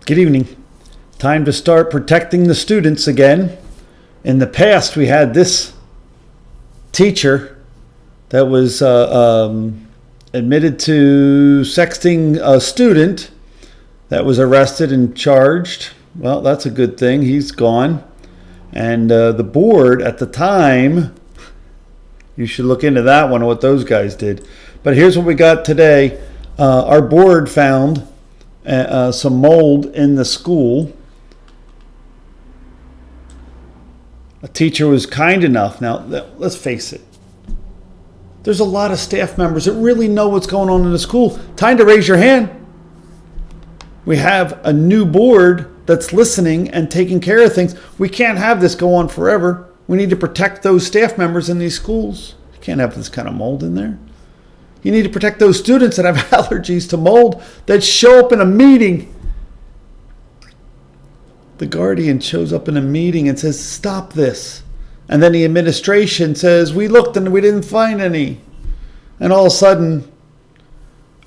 Good evening. Time to start protecting the students again. In the past, we had this teacher that was admitted to sexting a student that was arrested and charged. Well, that's a good thing. He's gone. And the board at the time, you should look into that one, what those guys did. But here's what we got today. Our board found some mold in the school. A teacher was kind enough. Now, let's face it. There's a lot of staff members that really know what's going on in the school. Time to raise your hand. We have a new board that's listening and taking care of things. We can't have this go on forever. We need to protect those staff members in these schools. You can't have this kind of mold in there. You need to protect those students that have allergies to mold that show up in a meeting. The guardian shows up in a meeting and says, stop this. And then the administration says, we looked and we didn't find any. And all of a sudden,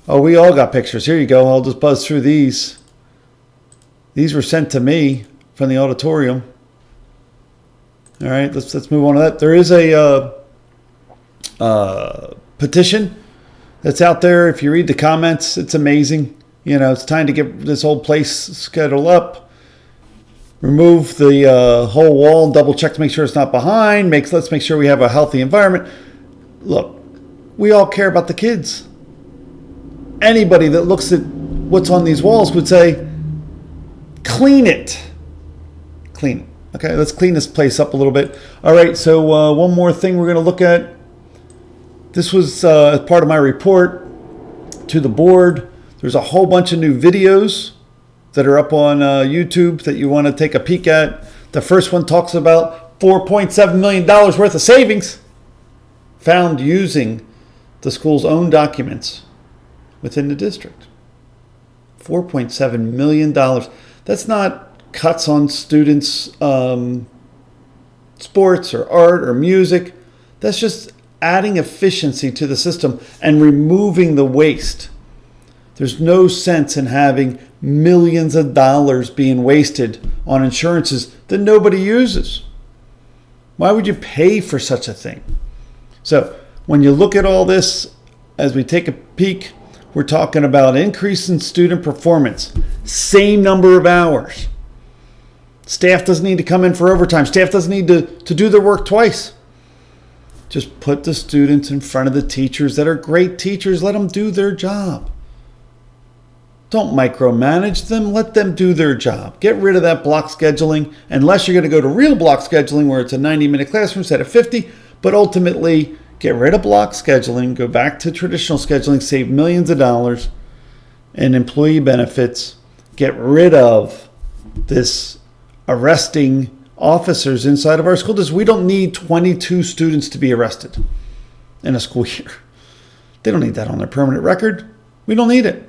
oh, we all got pictures. Here you go. I'll just buzz through these. These were sent to me from the auditorium. All right, let's move on to that. There is a petition that's out there. If you read the comments, it's amazing. You know, it's time to get this whole place scheduled up. Remove the whole wall and double check to make sure it's not behind. Let's make sure we have a healthy environment. Look, we all care about the kids. Anybody that looks at what's on these walls would say, clean it. Clean it. Okay, let's clean this place up a little bit. All right, so one more thing we're going to look at. This was part of my report to the board. There's a whole bunch of new videos that are up on YouTube that you want to take a peek at. The first one talks about $4.7 million worth of savings found using the school's own documents within the district. $4.7 million. That's not cuts on students' sports or art or music. That's just adding efficiency to the system and removing the waste. There's no sense in having millions of dollars being wasted on insurances that nobody uses. Why would you pay for such a thing? So when you look at all this, as we take a peek, we're talking about increase in student performance, same number of hours. Staff doesn't need to come in for overtime. Staff doesn't need to do their work twice. Just put the students in front of the teachers that are great teachers. Let them do their job. Don't micromanage them. Let them do their job. Get rid of that block scheduling, unless you're going to go to real block scheduling where it's a 90-minute classroom instead of 50. But ultimately, get rid of block scheduling. Go back to traditional scheduling. Save millions of dollars in employee benefits. Get rid of this arresting officers inside of our school district. We don't need 22 students to be arrested in a school year. They don't need that on their permanent record. We don't need it.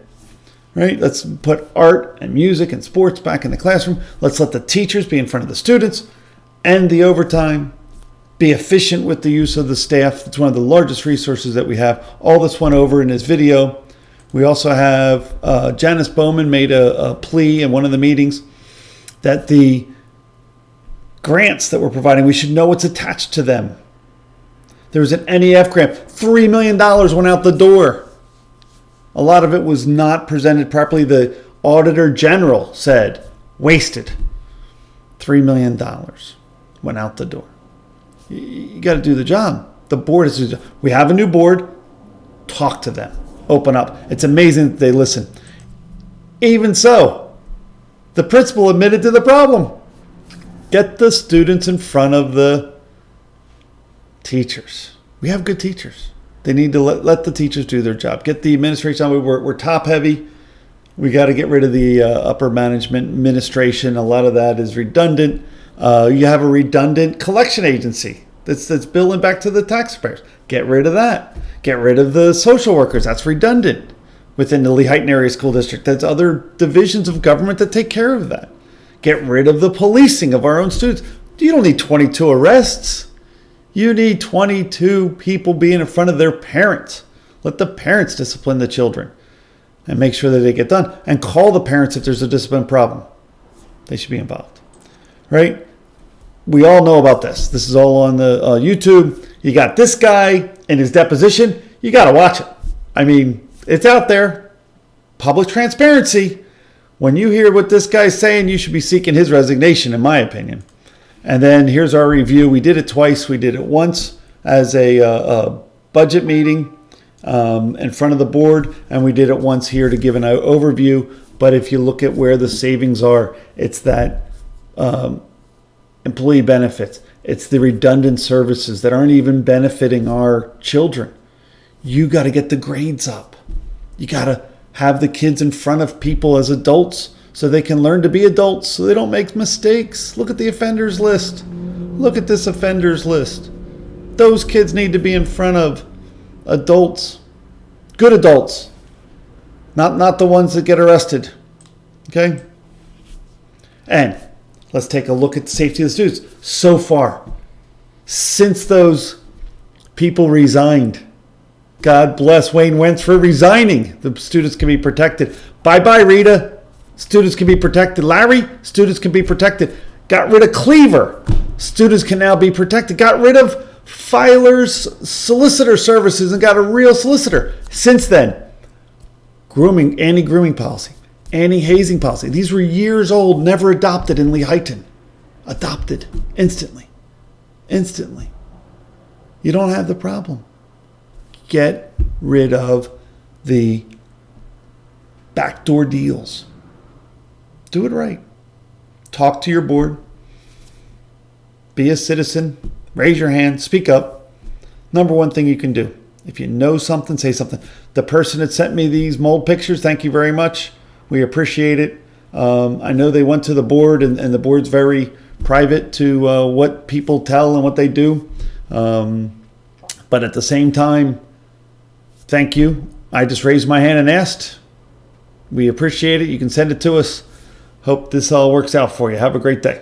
Right? Let's put art and music and sports back in the classroom. Let's let the teachers be in front of the students. End the overtime. Be efficient with the use of the staff. It's one of the largest resources that we have. All this went over in this video. We also have Janice Bowman made a plea in one of the meetings that the grants that we're providing, we should know what's attached to them. There was an NEF grant. $3 million went out the door. A lot of it was not presented properly. The Auditor General said, wasted. $3 million went out the door. You got to do the job. The board is. We have a new board. Talk to them. Open up. It's amazing that they listen. Even so, the principal admitted to the problem. Get the students in front of the teachers. We have good teachers. They need to let the teachers do their job. Get the administration on. We're top heavy. We got to get rid of the upper management administration. A lot of that is redundant. You have a redundant collection agency that's billing back to the taxpayers. Get rid of that. Get rid of the social workers. That's redundant within the Lehighton Area School District. There's other divisions of government that take care of that. Get rid of the policing of our own students. You don't need 22 arrests. You need 22 people being in front of their parents. Let the parents discipline the children. and make sure that they get done. And call the parents if there's a discipline problem. They should be involved, right? We all know about this. This is all on the YouTube. You got this guy in his deposition. You got to watch it. I mean, it's out there. Public transparency. When you hear what this guy's saying, you should be seeking his resignation, in my opinion. And then here's our review. We did it twice. We did it once as a budget meeting in front of the board, and we did it once here to give an overview. But if you look at where the savings are, it's that employee benefits. It's the redundant services that aren't even benefiting our children. You got to get the grades up. You got to have the kids in front of people as adults so they can learn to be adults, so they don't make mistakes. Look at the offenders list. Look at this offenders list. Those kids need to be in front of adults, good adults, not the ones that get arrested. Okay? And let's take a look at the safety of the students. So far, since those people resigned, God bless Wayne Wentz for resigning, the students can be protected. Bye-bye, Rita. Students can be protected. Larry, students can be protected. Got rid of Cleaver. Students can now be protected. Got rid of filers, solicitor services, and got a real solicitor. Since then, anti-grooming policy, anti-hazing policy. These were years old, never adopted in Lehighton. Adopted instantly. Instantly. You don't have the problem. Get rid of the backdoor deals. Do it right. Talk to your board. Be a citizen. Raise your hand. Speak up. Number one thing you can do. If you know something, say something. The person that sent me these mold pictures, thank you very much. We appreciate it. I know they went to the board, and the board's very private to what people tell and what they do. But at the same time, thank you. I just raised my hand and asked. We appreciate it. You can send it to us. Hope this all works out for you. Have a great day.